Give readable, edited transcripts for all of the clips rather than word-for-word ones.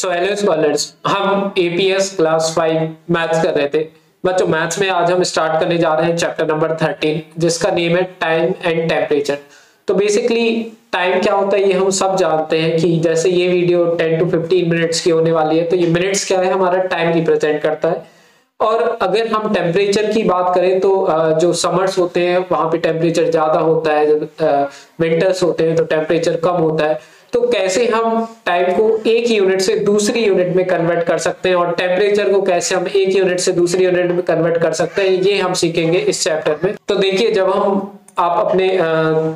So hello scholars, हम APS class 5 maths कर रहे थे। बच्चों मैथ्स में आज हम स्टार्ट करने जा रहे हैं चैप्टर नंबर 13 जिसका नेम है टाइम एंड टेम्परेचर। तो बेसिकली टाइम क्या होता है ये हम सब जानते हैं कि जैसे ये वीडियो 10 to 15 मिनट्स की होने वाली है, तो ये मिनट्स क्या है, हमारा टाइम रिप्रेजेंट करता है। और अगर हम टेम्परेचर की बात करें तो जो समर्स होते हैं वहां पे टेम्परेचर ज्यादा होता है, जब विंटर्स होते हैं तो टेम्परेचर कम होता है। तो कैसे हम टाइम को एक यूनिट से दूसरी यूनिट में कन्वर्ट कर सकते हैं और टेम्परेचर को कैसे हम एक यूनिट से दूसरी यूनिट में कन्वर्ट कर सकते हैं, ये हम सीखेंगे इस चैप्टर में। तो देखिए, जब हम आप अपने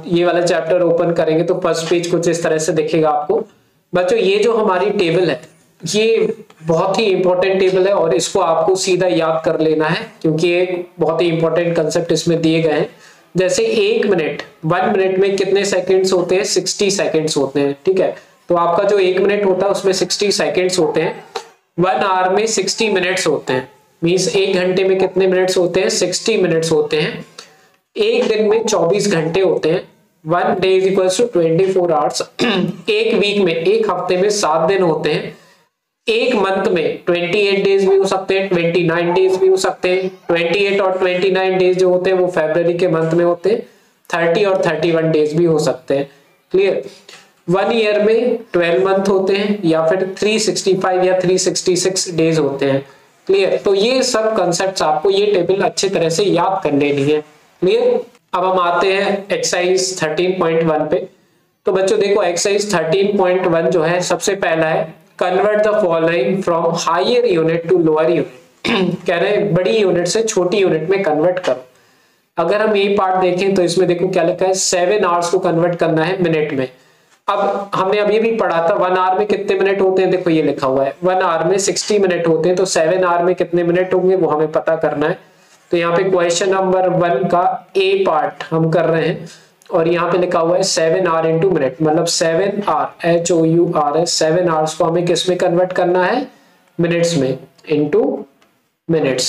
ये वाला चैप्टर ओपन करेंगे तो फर्स्ट पेज कुछ इस तरह से दिखेगा आपको। बच्चों ये जो हमारी टेबल है ये बहुत ही इंपॉर्टेंट टेबल है और इसको आपको सीधा याद कर लेना है क्योंकि एक बहुत ही इंपॉर्टेंट कंसेप्ट इसमें दिए गए हैं। जैसे 1 मिनट 1 मिनट में कितने सेकंड्स होते हैं, 60 सेकंड्स होते हैं। ठीक है, तो आपका जो 1 मिनट होता है उसमें 60 सेकंड्स होते हैं। 1 आवर में 60 मिनट्स होते हैं, मींस 1 घंटे में कितने मिनट्स होते हैं, 60 मिनट्स होते हैं। एक दिन में 24 घंटे होते हैं। 1 day is equal to 24 hours. एक वीक में, एक हफ्ते में 7 दिन होते हैं। एक मंथ में 28 डेज भी हो सकते हैं, 29 डेज भी हो सकते हैं। 28 और 29 डेज जो होते हैं वो फरवरी के मंथ में होते हैं। 30 और 31 डेज भी हो सकते हैं। क्लियर। 1 ईयर में 12 मंथ होते हैं या फिर 365 या 366 डेज होते हैं। क्लियर। तो ये सब कंसेप्ट आपको ये टेबल अच्छे तरह से याद कर लेनी है। क्लियर। अब हम आते हैं एक्सरसाइज 13.1 पे। तो बच्चों देखो, एक्सरसाइज 13.1 जो है सबसे पहला है convert the following from higher unit to lower unit. कह रहे हैं बड़ी यूनिट से छोटी यूनिट में कन्वर्ट करो। अगर हम ये पार्ट देखें तो इसमें देखो क्या लिखा है, 7 आवर्स को कन्वर्ट करना है मिनट में। अब हमने अभी भी पढ़ा था 1 आवर में कितने मिनट होते हैं, देखो ये लिखा हुआ है 1 आवर में 60 मिनट होते हैं, तो 7 आवर में कितने मिनट होंगे वो हमें पता करना है। तो यहाँ पे क्वेश्चन नंबर 1 का ए पार्ट हम कर रहे हैं और यहाँ पे लिखा हुआ है 7 आवर इंटू मिनट, मतलब 7 आवर HOUR 7 आवर्स को हमें किस में कन्वर्ट करना है, मिनट्स में, इंटू मिनट्स।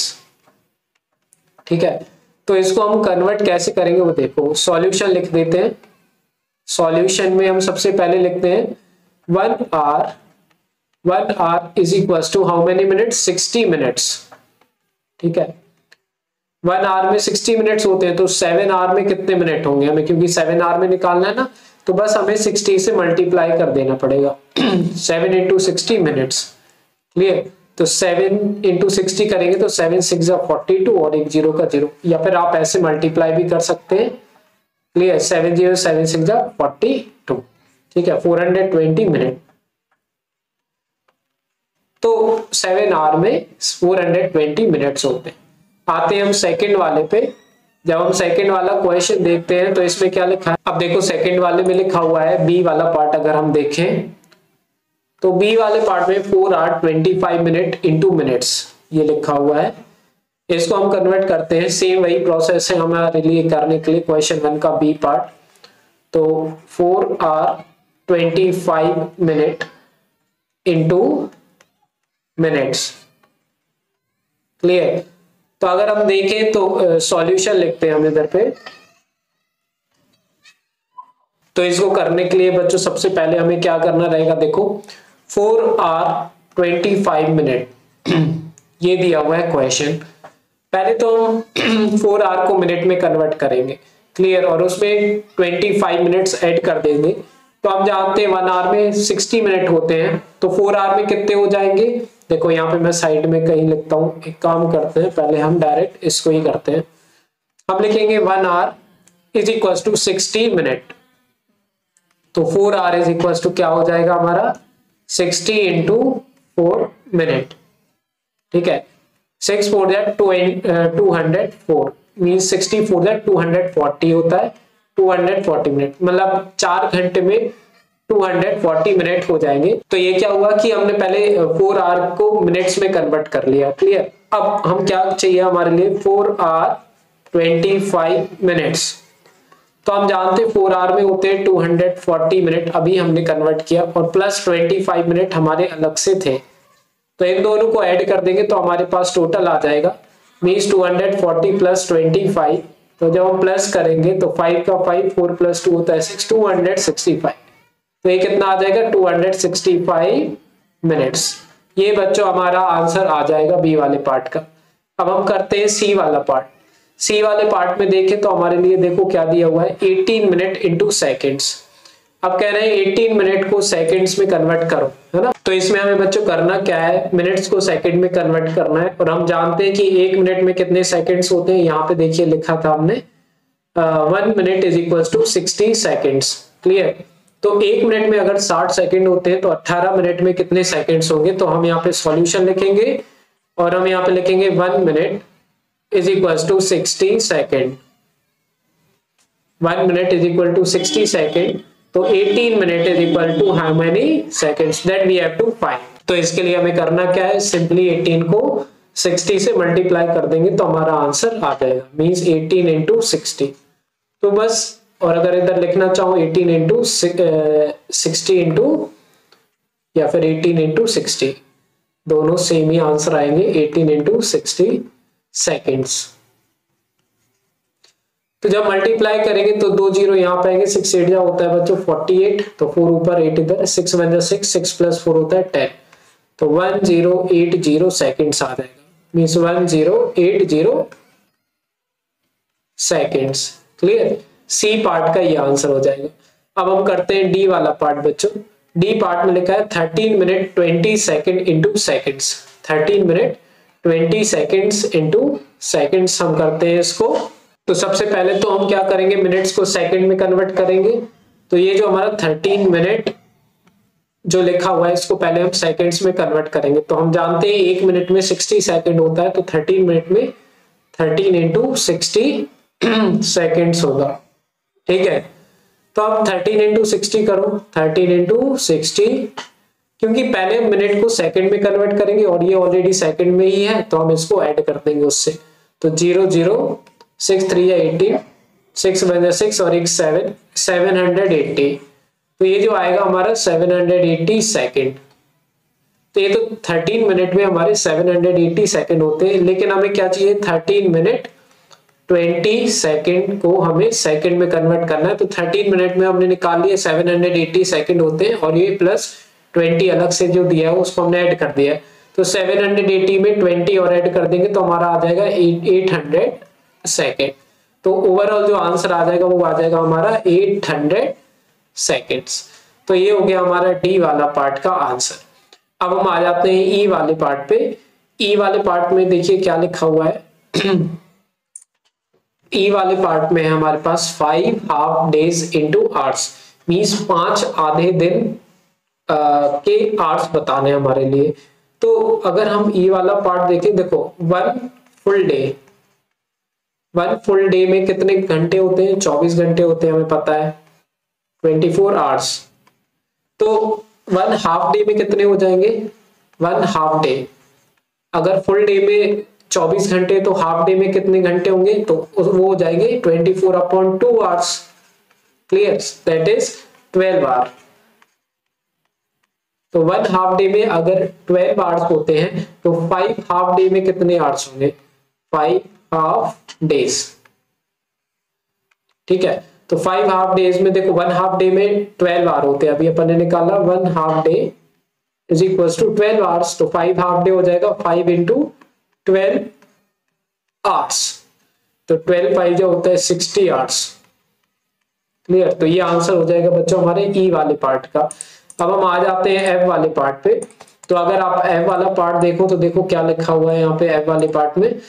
ठीक है, तो इसको हम कन्वर्ट कैसे करेंगे वो देखो। सॉल्यूशन लिख देते हैं। सॉल्यूशन में हम सबसे पहले लिखते हैं 1 hour is equal to how many minutes, 60 minutes. ठीक है, 1 आवर में 60 मिनट्स होते हैं तो 7 आवर में कितने मिनट होंगे हमें, क्योंकि 7 आवर में निकालना है ना, तो बस हमें 60 से मल्टीप्लाई कर देना पड़ेगा। 7 इंटू 60 मिनट्स। क्लियर। तो 7 इंटू 60 करेंगे तो 7 6 42 और एक 0 का 0, या फिर आप ऐसे मल्टीप्लाई भी कर सकते हैं। क्लियर। 7 0 7 6 42। ठीक है, 420 मिनट। तो 7 आवर में 420 मिनट्स होते हैं। आते हैं हम सेकंड वाले पे। जब हम सेकंड वाला क्वेश्चन देखते हैं तो इसमें क्या लिखा है, अब देखो सेकंड वाले में लिखा हुआ है बी वाला पार्ट। अगर हम देखें तो बी वाले पार्ट में 4 आवर 25 मिनट इंटू मिनट्स ये लिखा हुआ है। इसको हम कन्वर्ट करते हैं, सेम वही प्रोसेस है हमारे लिए करने के लिए क्वेश्चन 1 का बी पार्ट। तो 4 hour 25 minute into minutes. Clear. तो अगर हम देखें तो सॉल्यूशन लिखते हैं हम इधर पे। तो इसको करने के लिए बच्चों सबसे पहले हमें क्या करना रहेगा, देखो 4 आवर 25 मिनट ये दिया हुआ है क्वेश्चन। पहले तो हम 4 आवर को मिनट में कन्वर्ट करेंगे। क्लियर। और उसमें 25 मिनट्स ऐड कर देंगे। तो हम जानते हैं 1 आवर में 60 मिनट होते हैं, तो 4 आवर में कितने हो जाएंगे, देखो यहाँ पे मैं साइड में कहीं लिखता हूँ। एक काम करते हैं, पहले हम डायरेक्ट इसको ही करते हैं। हम लिखेंगे 1 hour is equal to 60 minute. तो 4 आवर इज इक्वल टू क्या हो जाएगा हमारा, 60 इंटू 4 मिनट। ठीक है, 6 4 204 मीन्स 60 4 240 होता है। 240 मिनट मतलब 4 घंटे में 240 मिनट हो जाएंगे। तो ये क्या हुआ कि हमने पहले 4 आवर को मिनट्स में कन्वर्ट कर लिया। क्लियर। अब हम क्या चाहिए हमारे लिए, 4 आवर 25 मिनट्स। तो हम जानते हैं 4 आवर में होते हैं 240 मिनट, अभी हमने कन्वर्ट किया, और प्लस 25 मिनट हमारे अलग से थे। तो इन दोनों को ऐड कर देंगे तो हमारे पास टोटल आ जाएगा, मीन्स 240 प्लस 25। तो जब हम प्लस करेंगे तो 5 का 5, 4 प्लस 2 होता है 6, 265। तो ये कितना आ जाएगा, 265 मिनट्स। ये बच्चों हमारा आंसर आ जाएगा बी वाले पार्ट का। अब हम करते हैं सी वाला पार्ट। सी वाले पार्ट में देखें तो हमारे लिए देखो क्या दिया हुआ है, 18 मिनट इंटू सेकेंड्स। अब कह रहे हैं 18 मिनट को सेकंड्स में कन्वर्ट करो, है ना। तो इसमें हमें बच्चों करना क्या है, मिनट्स को सेकंड में कन्वर्ट करना है। और हम जानते हैं कि 1 मिनट में कितने सेकंड्स होते हैं, यहाँ पे देखिए लिखा था हमने 1 minute is equal to 60 seconds. Clear. तो 1 मिनट में अगर 60 सेकंड होते हैं तो 18 मिनट में कितने सेकंड्स होंगे। तो हम यहाँ पे सॉल्यूशन लिखेंगे और हम यहाँ पे लिखेंगे 1 minute is equal to 60 second. 1 minute is equal to 60 second. तो 18 minute is equal to how many seconds, that we have to find. तो इसके लिए हमें करना क्या है, सिंपली 18 को 60 से मल्टीप्लाई कर देंगे तो हमारा आंसर आ जाएगा, मींस 18 इंटू 60। तो बस, और अगर इधर लिखना चाहो 18 इंटू 60 इंटू या फिर 18 इंटू 60, दोनों सेम ही आंसर आएंगे, 18 इंटू 60 सेकेंड्स। तो जब मल्टीप्लाई करेंगे तो 2 जीरो यहाँ पे आएंगे, 6 8 जा होता है बच्चों 48, तो 4 ऊपर 8 इधर, 6 1 6, 6 प्लस 4 होता है 10, तो 1080 सेकेंड्स आ जाएगा, means 1080 seconds. Clear. C part का ये आंसर हो जाएगा। अब हम करते हैं डी वाला पार्ट बच्चों। डी पार्ट में लिखा है 13 minute 20 second into seconds. 13 minute 20 seconds into seconds हम करते हैं इसको। तो सबसे पहले तो हम क्या करेंगे, मिनट्स को सेकंड में कन्वर्ट करेंगे। तो ये जो हमारा 13 मिनट जो लिखा हुआ है इसको पहले हम सेकंड्स में कन्वर्ट करेंगे। तो हम जानते हैं 1 मिनट में 60 सेकंड होता है, तो 13 मिनट में 13 इंटू 60 सेकेंड्स होगा। ठीक है। तो अब 13 इंटू 60 करो, 13 इंटू 60, क्योंकि पहले हम मिनट को सेकंड में कन्वर्ट करेंगे और ये ऑलरेडी सेकंड में ही है तो हम इसको ऐड कर देंगे उससे। तो 0 0 6 3 18, 6 1 6 और 1 7, 780। तो ये जो आएगा हमारा 780 सेकेंड। तो ये तो 13 मिनट में हमारे 780 सेकेंड होते हैं, लेकिन हमें क्या चाहिए, 13 मिनट 20 सेकेंड को हमें सेकेंड में कन्वर्ट करना है। तो 13 मिनट में हमने निकाल लिया 780 सेकेंड होते हैं और ये प्लस 20 अलग से जो दिया है उसको हमने ऐड कर दिया है। तो 780 में 20 और ऐड कर देंगे तो हमारा आ जाएगा 800 सेकेंड। तो ओवरऑल जो आंसर आ जाएगा वो आ जाएगा हमारा 800 सेकेंड्स। तो ये हो गया हमारा डी वाला पार्ट का आंसर। अब हम आ जाते हैं ई वाले पार्ट पे। ई वाले पार्ट में देखिए क्या लिखा हुआ है। ई वाले पार्ट में है हमारे पास 5 half days into hours, means 5 आधे दिन के आवर्स बताने हमारे लिए। तो अगर हम ई वाला पार्ट देखें, देखो 1 फुल डे में कितने घंटे होते हैं, 24 घंटे होते हैं, हमें पता है 24 आवर्स। तो 1 हाफ डे में कितने हो जाएंगे, 1 हाफ डे, अगर फुल डे में 24 घंटे तो हाफ डे में कितने घंटे होंगे, तो वो हो जाएंगे 24/2 hours. Clear, that is 12 hour. तो 1 हाफ डे में अगर 12 आवर्स होते हैं तो 5 हाफ डे में कितने आवर्स होंगे, 5 हाफ डेज। ठीक है। तो 5 हाफ डेज में देखो 1 हाफ डे में 12 आवर होते हैं, अभी अपन ने निकाला 1 half day is equal to 12 hours. तो 5 हाफ डे हो जाएगा 5 इंटू 12 आवर्स, तो 12 5 जो होता है 60 आवर्स। क्लियर। तो ये आंसर हो जाएगा बच्चों हमारे ई वाले पार्ट का। अब हम आ जाते हैं एफ वाले पार्ट पे। तो अगर आप एफ वाला पार्ट देखो तो देखो क्या लिखा हुआ है यहाँ पे एफ वाले पार्ट में,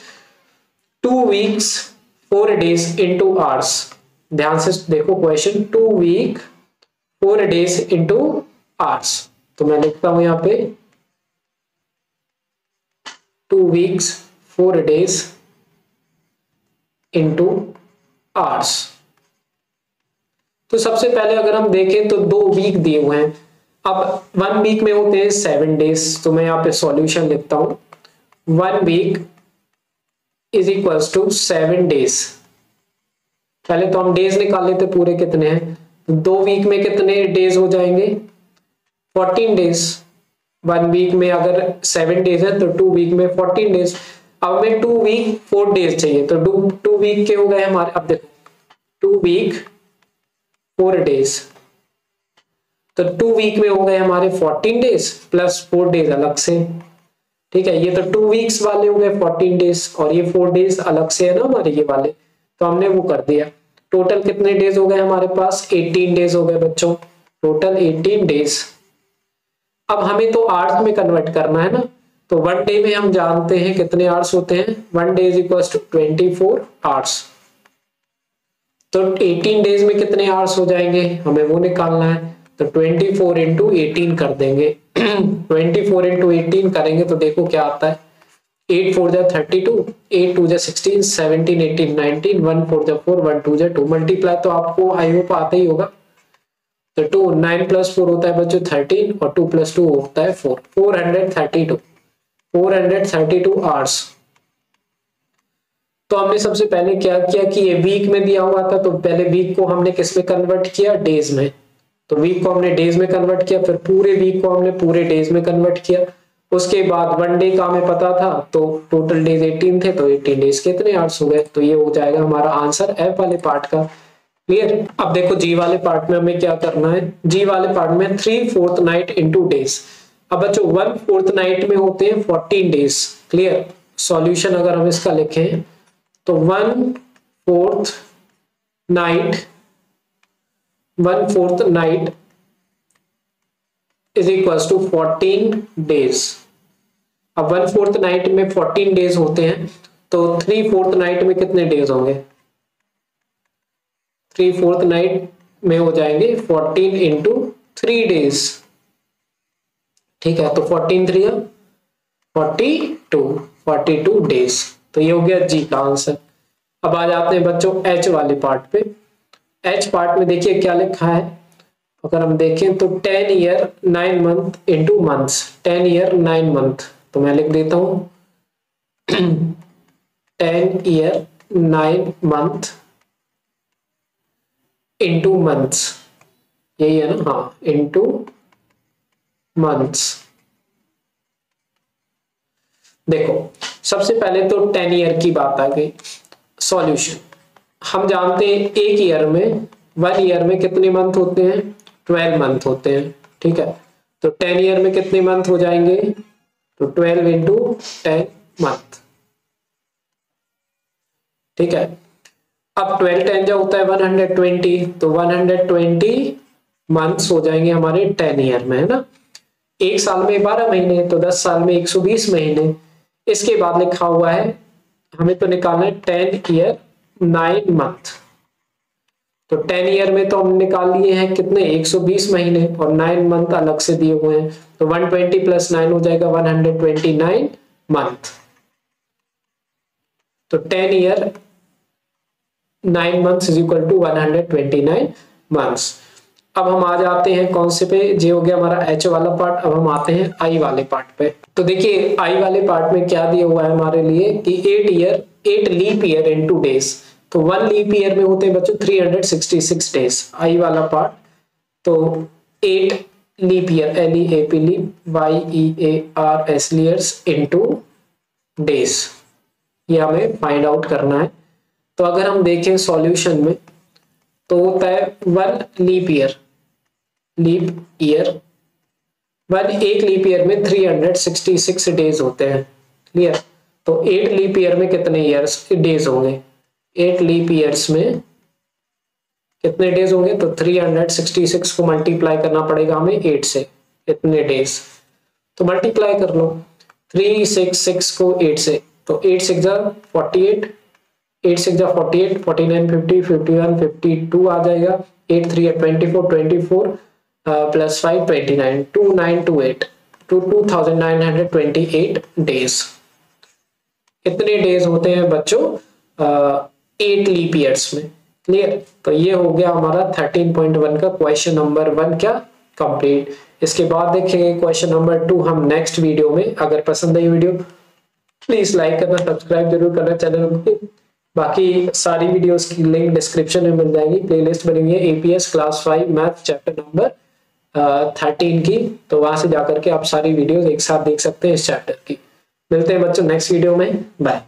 2 वीक्स 4 डेज इंटू आवर्स। ध्यान से देखो question, 2 week 4 days into hours. तो मैं लिखता हूं यहाँ पे 2 वीक्स 4 डेज इंटू आवर्स। तो सबसे पहले अगर हम देखें तो 2 वीक दिए हुए हैं। अब 1 वीक में होते हैं 7 डेज। तो मैं यहाँ पे सॉल्यूशन लिखता हूं, 1 week is equal to 7 days. पहले तो हम डेज निकाल लेते पूरे कितने हैं, 2 वीक में कितने डेज हो जाएंगे, 14 डेज। 1 वीक में अगर 7 डेज है तो 2 वीक में 14 डेज। अब हमें 2 वीक 4 डेज चाहिए, तो 2 वीक के हो गए हमारे। अब देखो 2 वीक 4 डेज, तो 2 वीक में हो गए हमारे 14 डेज प्लस 4 डेज अलग से। ठीक है, ये तो 2 वीक्स वाले हो गए 14 डेज, और ये 4 डेज अलग से है ना हमारे ये वाले, तो हमने वो कर दिया। टोटल कितने डेज हो गए हमारे पास? 18 डेज हो गए बच्चों, टोटल 18 डेज। अब हमें तो आवर्स में कन्वर्ट करना है ना, तो 1 डे में हम जानते हैं कितने आवर्स होते हैं, 1 day is equal to 24 hours. तो 18 डेज में कितने आवर्स हो जाएंगे हमें वो निकालना है, तो 24 इंटू 18 कर देंगे। 24 इंटू 18 करेंगे तो देखो क्या आता है, 8 4 जा 32, 8 2 जा 16, 17 18 19, 1 4 जा 4, 1 2 जा 2। मल्टीप्लाई तो आपको आई होप आता ही होगा, तो 2 9 प्लस 4 होता है बच्चों 13, और 2 प्लस 2 होता है 4, 432 आवर्स। तो हमने सबसे पहले क्या किया कि ये वीक में दिया हुआ था, तो पहले वीक को हमने किस में कन्वर्ट किया, डेज में। तो वीक को हमने डेज में कन्वर्ट किया, फिर पूरे वीक को हमने पूरे डेज में कन्वर्ट किया। उसके बाद 1 डे का हमें पता था, तो टोटल डेज 18 थे, तो 18 डेज कितने आवर्स हो गए, तो ये हो जाएगा हमारा आंसर एफ वाले पार्ट का। क्लियर। अब देखो जी वाले पार्ट में हमें क्या करना है, जी वाले पार्ट में 3/4 नाइट इंटू डेज। अब बच्चों 1/4 नाइट में होते हैं 14 डेज। क्लियर। सॉल्यूशन अगर हम इसका लिखें तो 1/4 night is equal to 14 days. अब 1/4 नाइट में 14 डेज होते हैं, तो 3/4 नाइट में कितने डेज होंगे, 3/4 नाइट में हो जाएंगे 14 इंटू 3 डेज। ठीक है, तो 14 3 42 डेज। तो ये हो गया जी का आंसर। अब आ जाते हैं बच्चों एच वाले पार्ट पे। एच पार्ट में देखिए क्या लिखा है, अगर हम देखें तो 10 year 9 month into months, 10 year 9 month. तो मैं लिख देता हूं 10 ईयर 9 मंथ इंटू मंथ्स, यही है ना, हाँ, इंटू मंथ्स। देखो सबसे पहले तो 10 ईयर की बात आ गई। सॉल्यूशन हम जानते हैं एक ईयर में, 1 ईयर में कितने मंथ होते हैं, 12 मंथ होते हैं। ठीक है, तो 10 ईयर में कितने मंथ हो जाएंगे, तो 12 इंटू 10 मंथ। ठीक है, अब 12 10 जो होता है 120, तो 120 मंथ्स हो जाएंगे हमारे 10 ईयर में, है ना। एक साल में 12 महीने, तो 10 साल में 120 महीने। इसके बाद लिखा हुआ है हमें तो निकालना है 10 ईयर 9 मंथ। तो 10 ईयर में तो हम निकाल लिए हैं कितने, 120 महीने, और 9 मंथ अलग से दिए हुए हैं, तो 120 प्लस 9 हो जाएगा 129 मंथ। तो 10 year 9 months is equal to 129 months. अब हम आ जाते हैं कौन से पे, जे हो गया हमारा एच वाला पार्ट। अब हम आते हैं आई वाले पार्ट पे। तो देखिए आई वाले पार्ट में क्या दिया हुआ है हमारे लिए कि 8 लीप ईयर इनटू डेज। तो 1 लीप ईयर में होते हैं बच्चों 366 डेज, आई वाला पार्ट। तो 8 leap year, LEAP leap, YEARS years into days, ये हमें फाइंड आउट करना है। तो अगर हम देखें सॉल्यूशन में तो होता है 1 लीप ईयर, एक लीप ईयर में 366 डेज होते हैं। क्लियर। तो 8 लीप ईयर में कितने ईयर्स डेज होंगे, 8 लीप ईयर्स में कितने डेज होंगे, तो 366 को मल्टीप्लाई करना पड़ेगा हमें 8 से, इतने डेज। तो मल्टीप्लाई कर लो 366 को 8 से, तो 8 6 जा 48, 8 6 जा 48, 49 50 51 52 आ जाएगा, 8 3 24 प्लस 5 29, 2928 to 2928 डेज। कितने डेज होते हैं बच्चों 8 लीप ईयर्स में। क्लियर। तो ये हो गया हमारा 13.1 का क्वेश्चन नंबर 1 क्या कंप्लीट। इसके बाद देखेंगे क्वेश्चन नंबर 2 हम नेक्स्ट वीडियो में। अगर पसंद आई वीडियो प्लीज लाइक करना, सब्सक्राइब जरूर करना चैनल को। बाकी सारी वीडियोस की लिंक डिस्क्रिप्शन में मिल जाएगी। प्लेलिस्ट बनी हुई है APS class 5 math chapter number 13 की, तो वहां से जाकर के आप सारी वीडियोस एक साथ देख सकते हैं इस चैप्टर की। मिलते हैं बच्चों नेक्स्ट वीडियो में, बाय।